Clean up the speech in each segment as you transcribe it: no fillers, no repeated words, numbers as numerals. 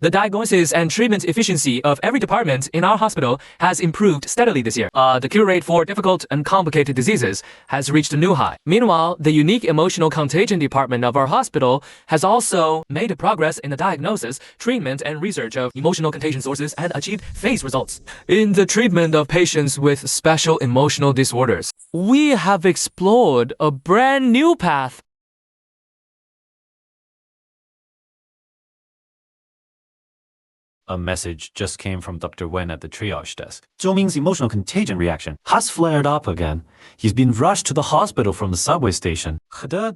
The diagnosis and treatment efficiency of every department in our hospital has improved steadily this year. The cure rate for difficult and complicated diseases has reached a new high. Meanwhile, the unique emotional contagion department of our hospital has also made progress in the diagnosis, treatment, and research of emotional contagion sources and achieved phase results. In the treatment of patients with special emotional disorders, we have explored a brand new path. A message just came from Dr. Wen at the triage desk. Zhou Ming's emotional contagion reaction has flared up again. He's been rushed to the hospital from the subway station. His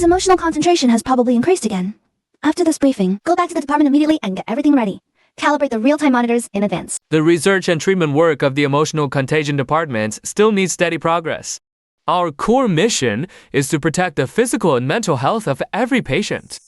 emotional concentration has probably increased again. After this briefing, go back to the department immediately and get everything ready. Calibrate the real-time monitors in advance. The research and treatment work of the emotional contagion department still needs steady progress. Our core mission is to protect the physical and mental health of every patient.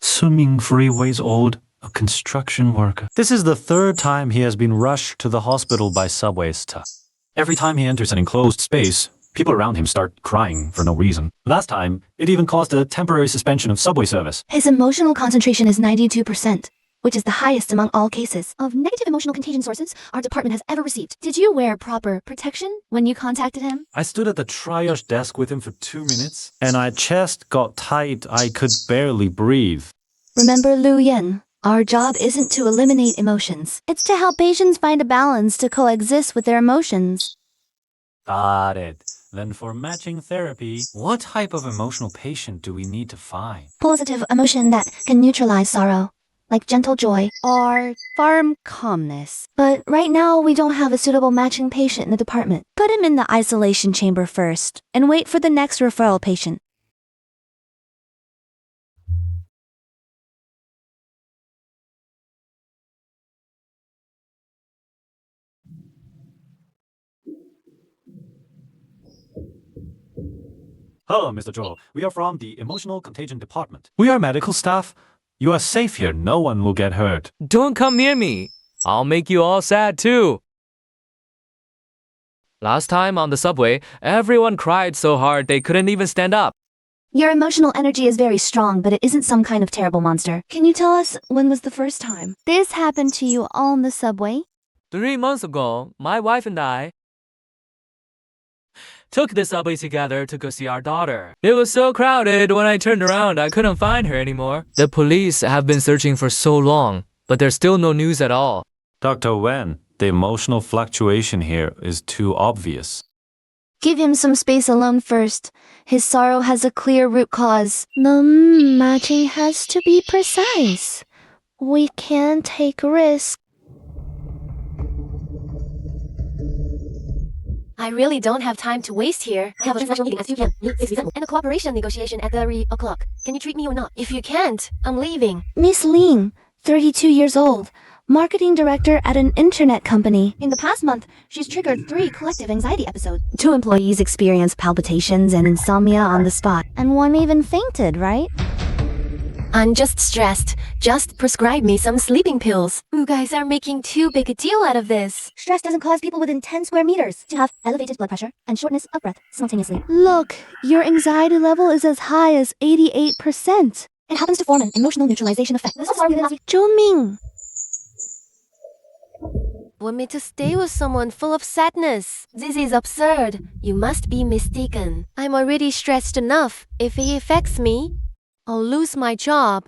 Zhou Ming, 3 years old, a construction worker. This is the 3rd time he has been rushed to the hospital by subway staff. Every time he enters an enclosed space, people around him start crying for no reason. Last time, it even caused a temporary suspension of subway service. His emotional concentration is 92%, which is the highest among all cases of negative emotional contagion sources our department has ever received. Did you wear proper protection when you contacted him? I stood at the triage desk with him for 2 minutes, and my chest got tight. I could barely breathe. Remember, Lu Yan, our job isn't to eliminate emotions. It's to help patients find a balance to coexist with their emotions. Got it. Then for matching therapy, what type of emotional patient do we need to find? Positive emotion that can neutralize sorrow, like gentle joy or firm calmness. But right now, we don't have a suitable matching patient in the department. Put him in the isolation chamber first and wait for the next referral patient. Hello, Mr. Zhou. We are from the Emotional Contagion Department. We are medical staff. You are safe here. No one will get hurt. Don't come near me. I'll make you all sad too. Last time on the subway, everyone cried so hard they couldn't even stand up. Your emotional energy is very strong, but it isn't some kind of terrible monster. Can you tell us when was the first time this happened to you all in the subway? 3 months ago, my wife and I took the subway together to go see our daughter. It was so crowded, when I turned around, I couldn't find her anymore. The police have been searching for so long, but there's still no news at all. Dr. Wen, the emotional fluctuation here is too obvious. Give him some space alone first. His sorrow has a clear root cause. The matching has to be precise. We can't take risks. I really don't have time to waste here. I have a special meeting at 2 p.m. and a cooperation negotiation at 3 o'clock. Can you treat me or not? If you can't, I'm leaving. Miss Lin, 32 years old, marketing director at an internet company. In the past month, she's triggered 3 collective anxiety episodes. 2 employees experienced palpitations and insomnia on the spot, and 1 even fainted, right? I'm just stressed. Just prescribe me some sleeping pills. You guys are making too big a deal out of this. Stress doesn't cause people within 10 square meters to have elevated blood pressure and shortness of breath simultaneously. Look, your anxiety level is as high as 88%. It happens to form an emotional neutralization effect. Zhou Ming. Want me to stay with someone full of sadness? This is absurd. You must be mistaken. I'm already stressed enough. If he affects me, I'll lose my job.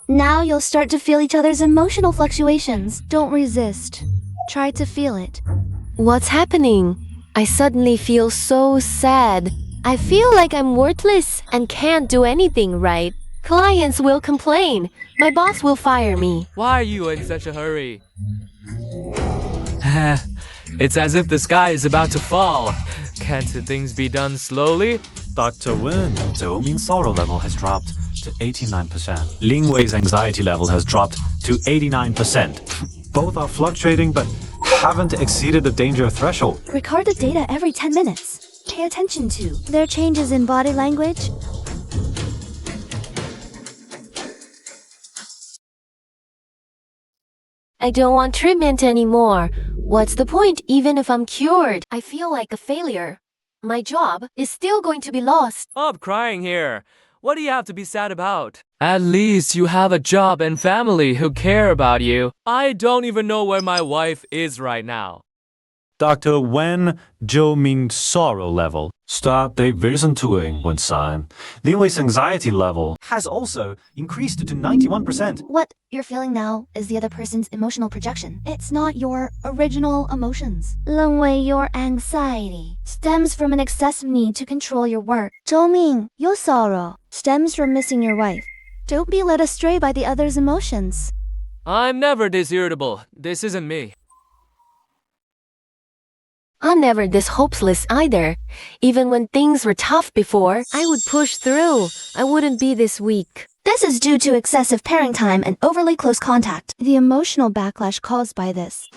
Now you'll start to feel each other's emotional fluctuations. Don't resist. Try to feel it. What's happening? I suddenly feel so sad. I feel like I'm worthless and can't do anything right. Clients will complain. My boss will fire me. Why are you in such a hurry? It's as if the sky is about to fall. Can't things be done slowly? Dr. Wen, Zhou Ming's sorrow level has dropped to 89%. Lin Wei's anxiety level has dropped to 89%. Both are fluctuating but haven't exceeded the danger threshold. Record the data every 10 minutes. Pay attention to their changes in body language, I don't want treatment anymore. What's the point even if I'm cured? I feel like a failure. My job is still going to be lost. Stop crying here. What do you have to be sad about? At least you have a job and family who care about you. I don't even know where my wife is right now. Dr. Wen Zhou Ming's sorrow level started versentuing one sign. Lin Wei's anxiety level has also increased to 91%. What you're feeling now is the other person's emotional projection. It's not your original emotions. Lin Wei, your anxiety stems from an excessive need to control your work. Zhou Ming, your sorrow stems from missing your wife. Don't be led astray by the other's emotions. I'm never this irritable. This isn't me. I'm never this hopeless either. Even when things were tough before, I would push through. I wouldn't be this weak. This is due to excessive pairing time and overly close contact. The emotional backlash caused by this.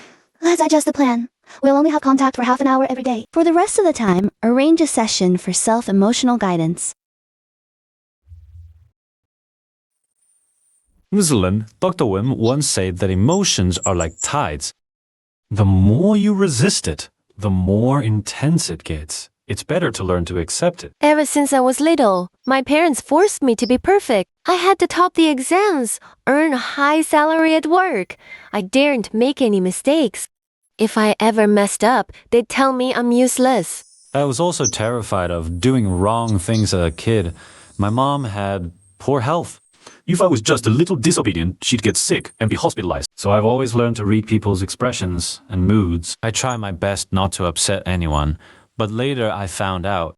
Let's adjust the plan. We'll only have contact for half an hour every day. For the rest of the time, arrange a session for self-emotional guidance. Muslim Dr. Wen once said that emotions are like tides. The more you resist it, the more intense it gets. It's better to learn to accept it. Ever since I was little, my parents forced me to be perfect. I had to top the exams, earn a high salary at work. I daren't make any mistakes. If I ever messed up, they'd tell me I'm useless. I was also terrified of doing wrong things as a kid. My mom had poor health. If I was just a little disobedient, she'd get sick and be hospitalized. So I've always learned to read people's expressions and moods. I try my best not to upset anyone, but later I found out.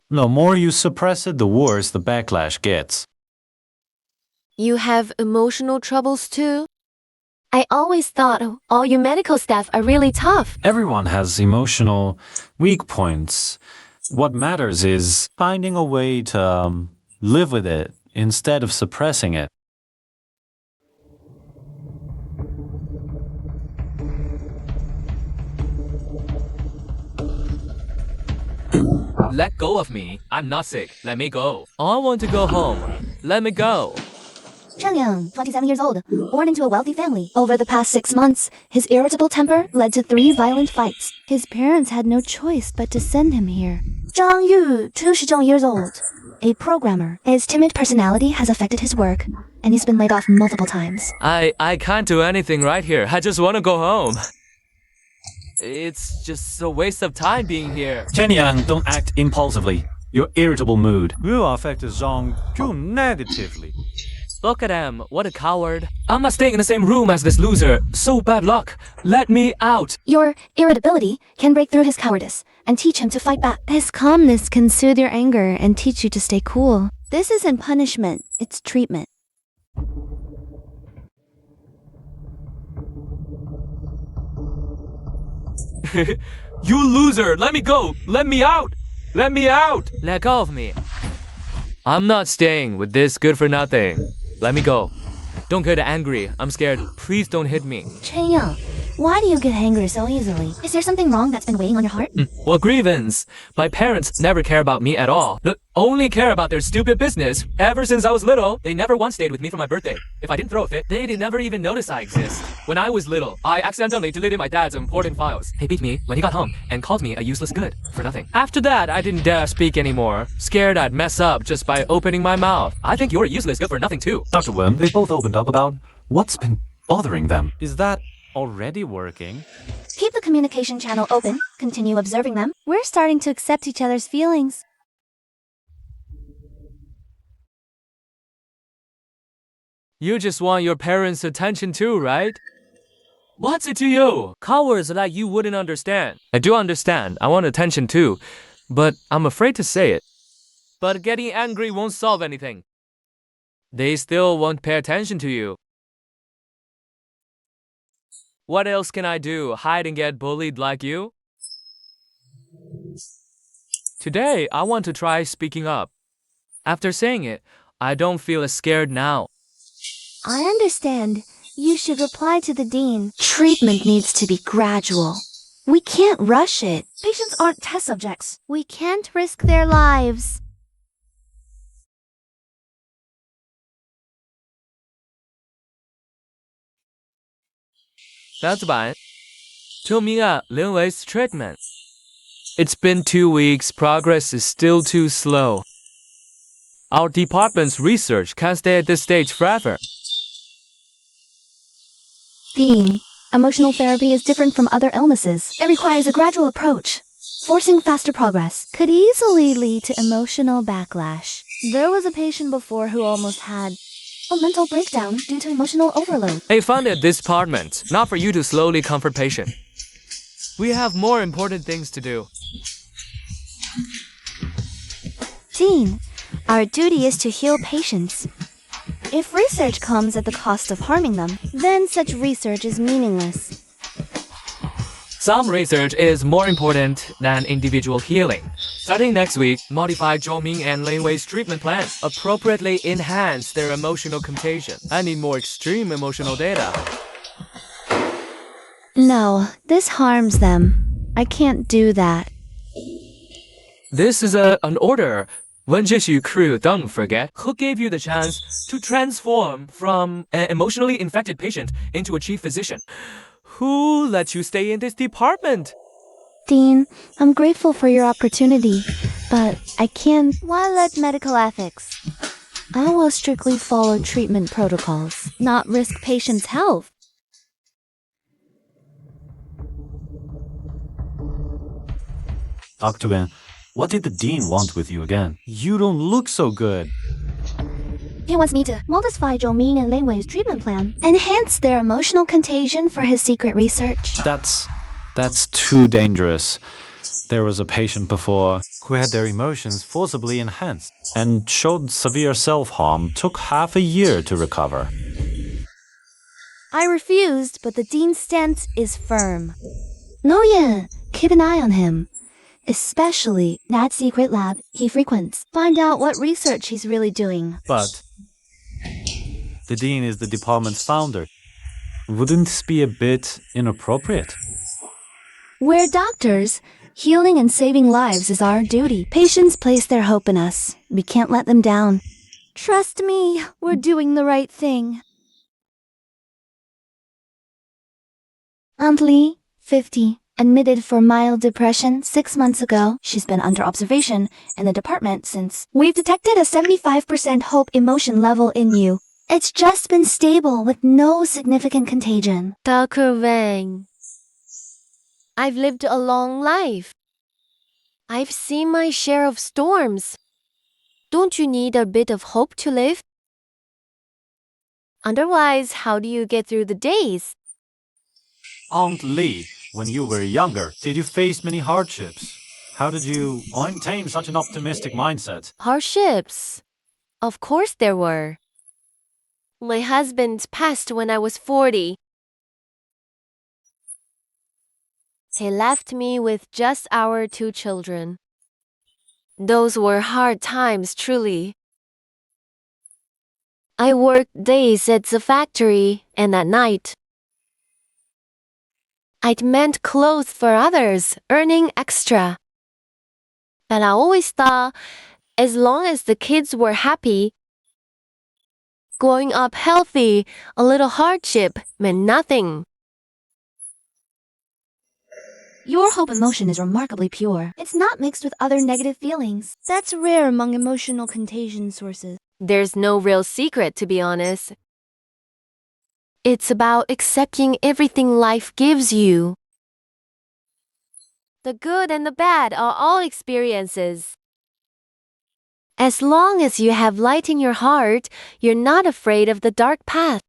The more you suppress it, the worse the backlash gets. You have emotional troubles too? I always thought all you medical staff are really tough. Everyone has emotional weak points. What matters is finding a way to live with it instead of suppressing it. Let go of me. I'm not sick. Let me go. I want to go home. Let me go. Chen Yang, 27 years old, born into a wealthy family. Over the past 6 months, his irritable temper led to 3 violent fights. His parents had no choice but to send him here. Zhang Yu, 22 years old, a programmer. His timid personality has affected his work, and he's been laid off multiple times. I can't do anything right here. I just want to go home. It's just a waste of time being here. Chen Yang, don't act impulsively. Your irritable mood will affect Zhang Yu negatively. Look at him. What a coward. I'm not staying in the same room as this loser. So bad luck. Let me out. Your irritability can break through his cowardice and teach him to fight back. His calmness can soothe your anger and teach you to stay cool. This isn't punishment, it's treatment. You loser. Let me go. Let me out. Let me out. Let go of me. I'm not staying with this good for nothing. Let me go. Don't get angry. I'm scared. Please don't hit me. Chen Yang, why do you get angry so easily? Is there something wrong that's been weighing on your heart? Well, grievance. My parents never care about me at all. They only care about their stupid business. Ever since I was little, they never once stayed with me for my birthday. If I didn't throw a fit, they'd never even notice I exist. When I was little, I accidentally deleted my dad's important files. He beat me when he got home and called me a useless good for nothing. After that, I didn't dare speak anymore. Scared I'd mess up just by opening my mouth. I think you're a useless good for nothing too. Dr. Wen, they both opened up about what's been bothering them. Is that already working? Keep the communication channel open. Continue observing them. We're starting to accept each other's feelings. You just want your parents' attention too, right? What's it to you? Cowards like you wouldn't understand. I do understand. I want attention too. But I'm afraid to say it. But getting angry won't solve anything. They still won't pay attention to you. What else can I do? Hide and get bullied like you? Today, I want to try speaking up. After saying it, I don't feel as scared now. I understand. You should reply to the dean. Treatment needs to be gradual. We can't rush it. Patients aren't test subjects. We can't risk their lives. 大家早安。Zhou Ming Lin Wei's treatment. It's been 2 weeks. Progress is still too slow. Our department's research can't stay at this stage forever. Dean, emotional therapy is different from other illnesses. It requires a gradual approach. Forcing faster progress could easily lead to emotional backlash. There was a patient before who almost had a mental breakdown due to emotional overload. I funded this department, not for you to slowly comfort patient. We have more important things to do. Dean, our duty is to heal patients. If research comes at the cost of harming them, then such research is meaningless. Some research is more important than individual healing. Starting next week, modify Zhou Ming and Lin Wei's treatment plan. Appropriately enhance their emotional contagion. I need more extreme emotional data. No, this harms them. I can't do that. This is an order. Wenjishu crew, don't forget. Who gave you the chance to transform from an emotionally infected patient into a chief physician? Who let you stay in this department? Dean, I'm grateful for your opportunity, but I can't violate medical ethics. I will strictly follow treatment protocols, not risk patients' health. Dr. Wen, what did the dean want with you again? You don't look so good. He wants me to modify Zhou Ming and Lin Wei's treatment plan, enhance their emotional contagion for his secret research. That's too dangerous. There was a patient before who had their emotions forcibly enhanced and showed severe self-harm, took half a year to recover. I refused, but the dean's stance is firm. No, yeah, keep an eye on him. Especially that secret lab he frequents. Find out what research he's really doing. But the dean is the department's founder. Wouldn't this be a bit inappropriate? We're doctors. Healing and saving lives is our duty. Patients place their hope in us. We can't let them down. Trust me, we're doing the right thing. Aunt Lee, 50, admitted for mild depression 6 months ago. She's been under observation in the department since. We've detected a 75% hope emotion level in you. It's just been stable with no significant contagion. Dr. Wang, I've lived a long life. I've seen my share of storms. Don't you need a bit of hope to live? Otherwise, how do you get through the days? Aunt Lee, when you were younger, did you face many hardships? How did you maintain such an optimistic mindset? Hardships? Of course there were. My husband passed when I was 40. He left me with just our 2 children. Those were hard times, truly. I worked days at the factory and at night. I'd mend clothes for others, earning extra. But I always thought, as long as the kids were happy, growing up healthy, a little hardship meant nothing. Your hope emotion is remarkably pure. It's not mixed with other negative feelings. That's rare among emotional contagion sources. There's no real secret, to be honest. It's about accepting everything life gives you. The good and the bad are all experiences. As long as you have light in your heart, you're not afraid of the dark path.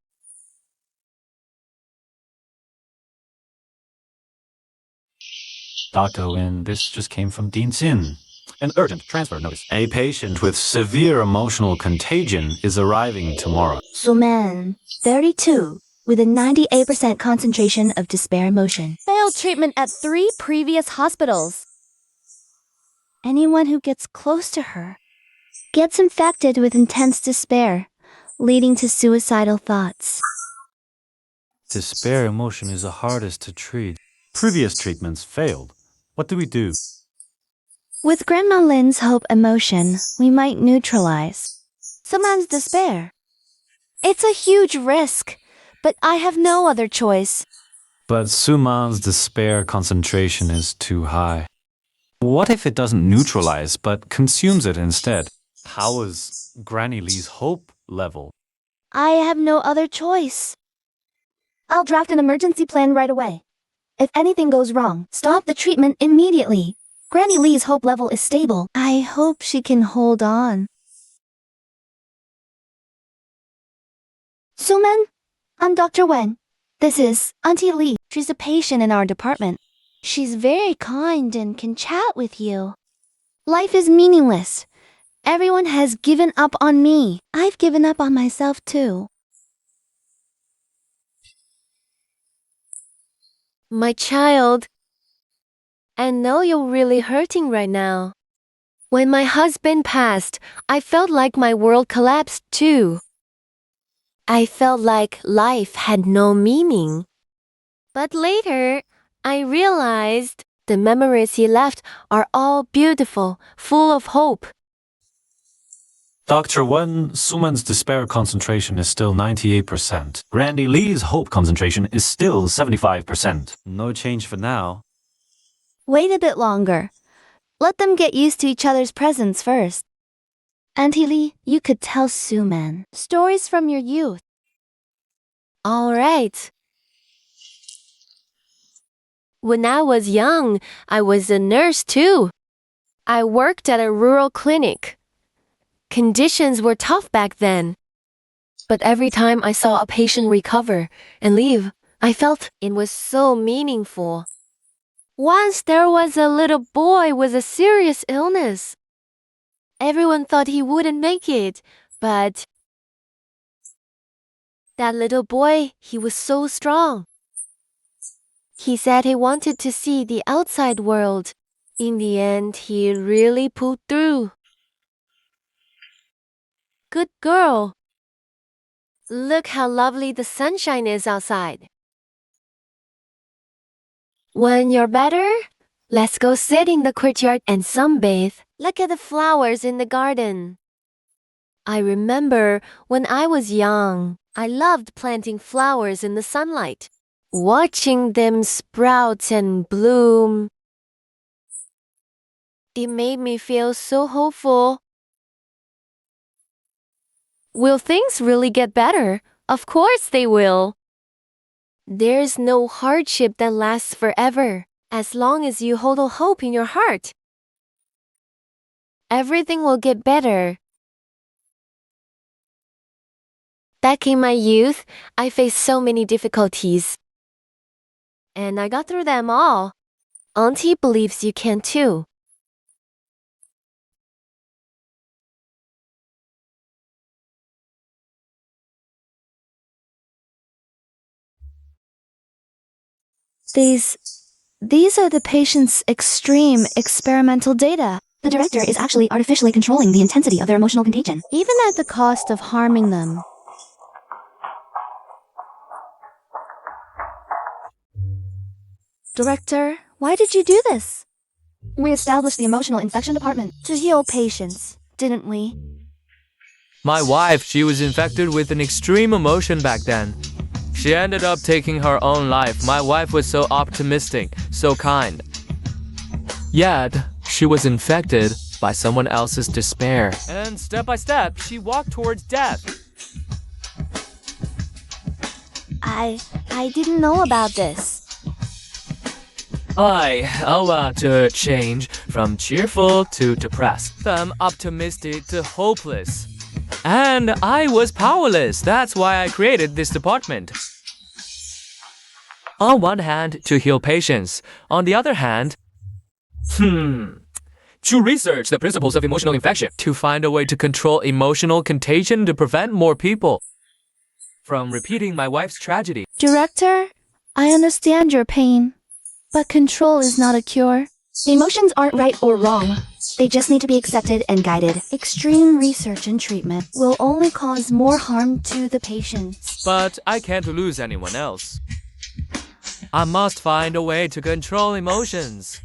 Dr. Win, this just came from Dean Qin. An urgent transfer notice. A patient with severe emotional contagion is arriving tomorrow. Zhou Ming, 32, with a 98% concentration of despair emotion. Failed treatment at 3 previous hospitals. Anyone who gets close to her gets infected with intense despair, leading to suicidal thoughts. Despair emotion is the hardest to treat. Previous treatments failed. What do we do? With Grandma Lin's hope emotion, we might neutralize someone's despair. It's a huge risk, but I have no other choice. But Suman's despair concentration is too high. What if it doesn't neutralize, but consumes it instead? How is Granny Lee's hope level? I have no other choice. I'll draft an emergency plan right away. If anything goes wrong, stop the treatment immediately. Granny Lee's hope level is stable. I hope she can hold on. Suman, I'm Dr. Wen. This is Auntie Lee. She's a patient in our department. She's very kind and can chat with you. Life is meaningless. Everyone has given up on me. I've given up on myself too. My child, I know you're really hurting right now. When my husband passed, I felt like my world collapsed too. I felt like life had no meaning. But later, I realized the memories he left are all beautiful, full of hope. Dr. Wen, Suman's despair concentration is still 98%. Granny Lee's hope concentration is still 75%. No change for now. Wait a bit longer. Let them get used to each other's presence first. Auntie Lee, you could tell Suman stories from your youth. All right. When I was young, I was a nurse too. I worked at a rural clinic. Conditions were tough back then. But every time I saw a patient recover and leave, I felt it was so meaningful. Once there was a little boy with a serious illness. Everyone thought he wouldn't make it, but that little boy, he was so strong. He said he wanted to see the outside world. In the end, he really pulled through. Good girl. Look how lovely the sunshine is outside. When you're better, let's go sit in the courtyard and sunbathe. Look at the flowers in the garden. I remember when I was young, I loved planting flowers in the sunlight, watching them sprout and bloom. It made me feel so hopeful. Will things really get better? Of course they will. There's no hardship that lasts forever, as long as you hold a hope in your heart. Everything will get better. Back in my youth, I faced so many difficulties. And I got through them all. Auntie believes you can too. These are the patient's extreme experimental data. The director is actually artificially controlling the intensity of their emotional contagion, even at the cost of harming them. Director, why did you do this? We established the emotional infection department to heal patients, didn't we? My wife, she was infected with an extreme emotion back then. She ended up taking her own life. My wife was so optimistic, so kind. Yet, she was infected by someone else's despair. And step by step, she walked towards death. I didn't know about this. I want to change from cheerful to depressed, from optimistic to hopeless. And I was powerless. That's why I created this department. On one hand, to heal patients. On the other hand, to research the principles of emotional infection. To find a way to control emotional contagion to prevent more people from repeating my wife's tragedy. Director, I understand your pain, but control is not a cure. Emotions aren't right or wrong. They just need to be accepted and guided. Extreme research and treatment will only cause more harm to the patients. But I can't lose anyone else. I must find a way to control emotions,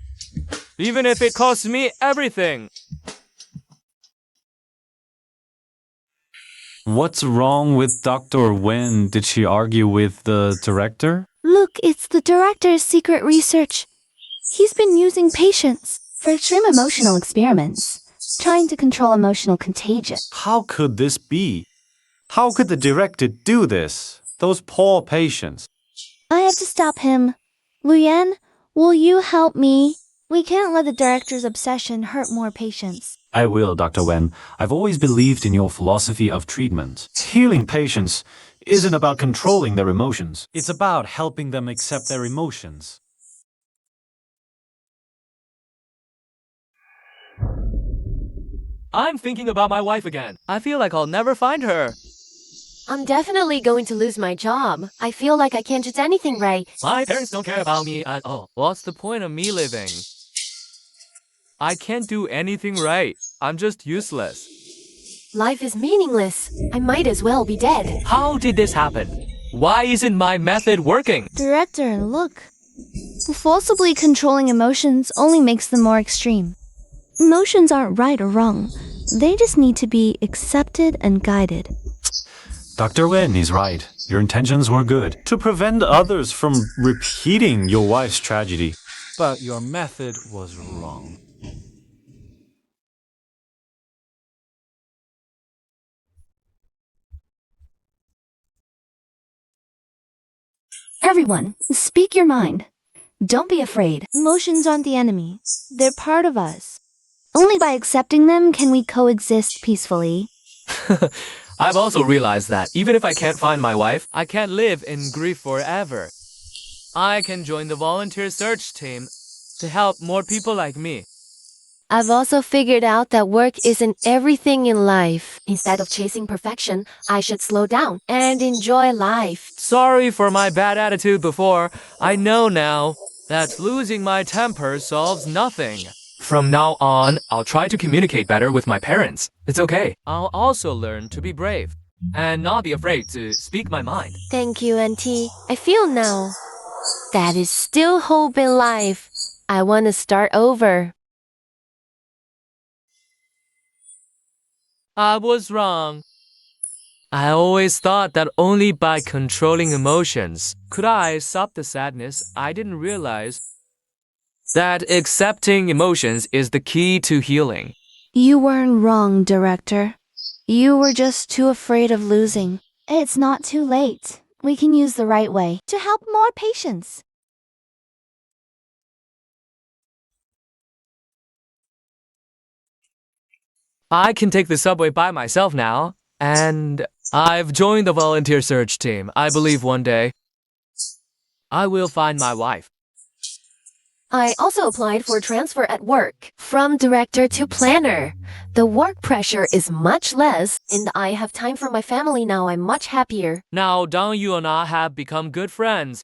even if it costs me everything. What's wrong with Dr. Wen? Did she argue with the director? Look, it's the director's secret research. He's been using patients for extreme emotional experiments, trying to control emotional contagion. How could this be? How could the director do this? Those poor patients. I have to stop him. Luyan, will you help me? We can't let the director's obsession hurt more patients. I will, Dr. Wen. I've always believed in your philosophy of treatment. Healing patients isn't about controlling their emotions. It's about helping them accept their emotions. I'm thinking about my wife again. I feel like I'll never find her. I'm definitely going to lose my job. I feel like I can't do anything right. My parents don't care about me at all. What's the point of me living? I can't do anything right. I'm just useless. Life is meaningless. I might as well be dead. How did this happen? Why isn't my method working? Director, look. Forcibly controlling emotions only makes them more extreme. Emotions aren't right or wrong. They just need to be accepted and guided. Dr. Wen is right. Your intentions were good. To prevent others from repeating your wife's tragedy. But your method was wrong. Everyone, speak your mind. Don't be afraid. Emotions aren't the enemy. They're part of us. Only by accepting them can we coexist peacefully. I've also realized that even if I can't find my wife, I can't live in grief forever. I can join the volunteer search team to help more people like me. I've also figured out that work isn't everything in life. Instead of chasing perfection, I should slow down and enjoy life. Sorry for my bad attitude before. I know now that losing my temper solves nothing. From now on, I'll try to communicate better with my parents. It's okay. I'll also learn to be brave and not be afraid to speak my mind. Thank you, Auntie. I feel now that is still hope in life. I want to start over. I was wrong. I always thought that only by controlling emotions could I stop the sadness. I didn't realize that accepting emotions is the key to healing. You weren't wrong, Director. You were just too afraid of losing. It's not too late. We can use the right way to help more patients. I can take the subway by myself now, and I've joined the volunteer search team. I believe one day I will find my wife. I also applied for transfer at work, from director to planner. The work pressure is much less, and I have time for my family now. I'm much happier. Now, Dang Yu and I have become good friends.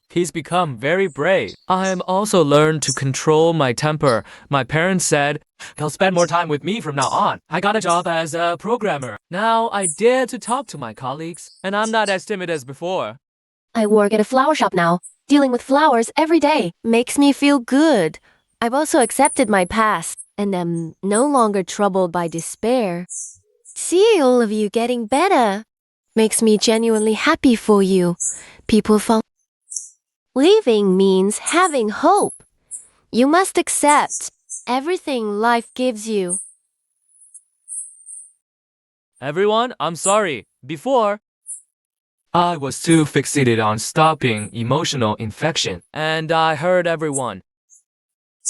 He's become very brave. I have also learned to control my temper. My parents said they'll spend more time with me from now on. I got a job as a programmer. Now I dare to talk to my colleagues, and I'm not as timid as before. I work at a flower shop now. Dealing with flowers every day makes me feel good. I've also accepted my past, and am no longer troubled by despair. See all of you getting better makes me genuinely happy for you. People fall. Living means having hope. You must accept everything life gives you. Everyone, I'm sorry. Before, I was too fixated on stopping emotional infection, and I hurt everyone.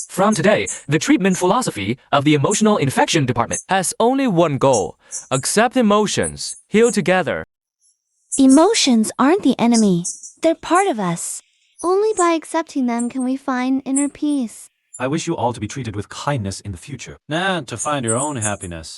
From today, the treatment philosophy of the emotional infection department has only one goal: accept emotions, heal together. Emotions aren't the enemy. They're part of us. Only by accepting them can we find inner peace. I wish you all to be treated with kindness in the future, and to find your own happiness.